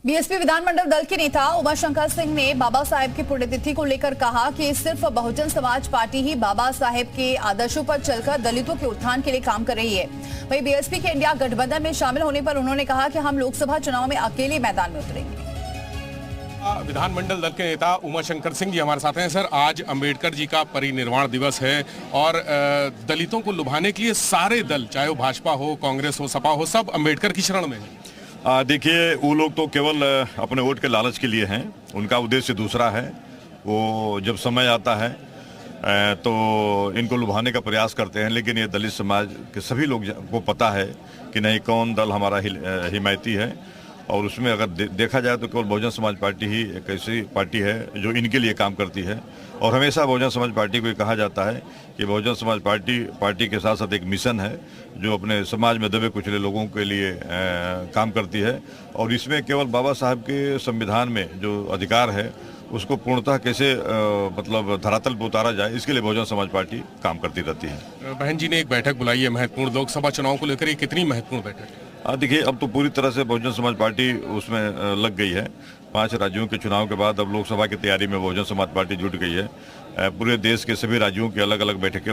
BSP विधानमंडल दल के नेता उमाशंकर सिंह ने बाबा साहेब की पुण्यतिथि को लेकर कहा कि सिर्फ बहुजन समाज पार्टी ही बाबा साहेब के आदर्शों पर चलकर दलितों के उत्थान के लिए काम कर रही है। वहीं बीएसपी के इंडिया गठबंधन में शामिल होने पर उन्होंने कहा कि हम लोकसभा चुनाव में अकेले मैदान में उतरेंगे। विधानमंडल दल के नेता उमाशंकर सिंह जी हमारे साथ हैं। सर, आज अंबेडकर जी का परिनिर्वाण दिवस है और दलितों को लुभाने के लिए सारे दल, चाहे वो भाजपा हो, कांग्रेस हो, सपा हो, सब अंबेडकर की शरण में है। देखिए, वो लोग तो केवल अपने वोट के लालच के लिए हैं। उनका उद्देश्य दूसरा है। वो जब समय आता है तो इनको लुभाने का प्रयास करते हैं, लेकिन ये दलित समाज के सभी लोग को पता है कि नहीं, कौन दल हमारा हिमायती है। और उसमें अगर देखा जाए तो केवल बहुजन समाज पार्टी ही एक ऐसी पार्टी है जो इनके लिए काम करती है। और हमेशा बहुजन समाज पार्टी को कहा जाता है कि बहुजन समाज पार्टी के साथ साथ एक मिशन है जो अपने समाज में दबे कुचले लोगों के लिए काम करती है। और इसमें केवल बाबा साहब के संविधान में जो अधिकार है उसको पूर्णतः कैसे मतलब धरातल पर उतारा जाए, इसके लिए बहुजन समाज पार्टी काम करती रहती है। बहन जी ने एक बैठक बुलाई है महत्वपूर्ण, लोकसभा चुनाव को लेकर ये कितनी महत्वपूर्ण बैठक है? देखिए, अब तो पूरी तरह से बहुजन समाज पार्टी उसमें लग गई है। 5 राज्यों के चुनाव के बाद अब लोकसभा की तैयारी में बहुजन समाज पार्टी जुट गई है। पूरे देश के सभी राज्यों की अलग अलग बैठकें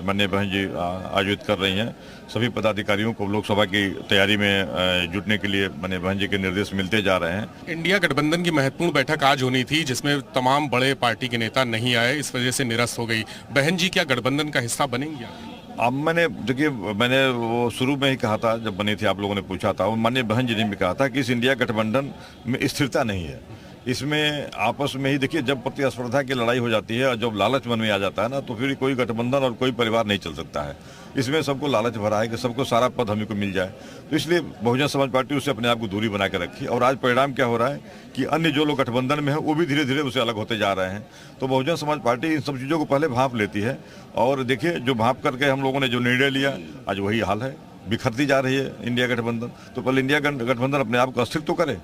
माननीय बहन जी आयोजित कर रही हैं। सभी पदाधिकारियों को लोकसभा की तैयारी में जुटने के लिए माननीय बहन जी के निर्देश मिलते जा रहे हैं। इंडिया गठबंधन की महत्वपूर्ण बैठक आज होनी थी, जिसमें तमाम बड़े पार्टी के नेता नहीं आए, इस वजह से निरस्त हो गई। बहन जी क्या गठबंधन का हिस्सा बनेंगी? अब मैंने वो शुरू में ही कहा था, जब बनी थी, आप लोगों ने पूछा था, और माननीय बहन जी ने भी कहा था कि इस इंडिया गठबंधन में स्थिरता नहीं है। इसमें आपस में ही देखिए, जब प्रतिस्पर्धा की लड़ाई हो जाती है और जब लालच मन में आ जाता है ना, तो फिर कोई गठबंधन और कोई परिवार नहीं चल सकता है। इसमें सबको लालच भरा है कि सबको सारा पद हमें को मिल जाए, तो इसलिए बहुजन समाज पार्टी उससे अपने आप को दूरी बना के रखी। और आज परिणाम क्या हो रहा है कि अन्य जो लोग गठबंधन में है वो भी धीरे धीरे उससे अलग होते जा रहे हैं। तो बहुजन समाज पार्टी इन सब चीज़ों को पहले भांप लेती है, और देखिए, जो भांप करके हम लोगों ने जो निर्णय लिया, आज वही हाल है, बिखरती जा रही है इंडिया गठबंधन। तो पहले इंडिया गठबंधन अपने आप को अस्थिर तो करे।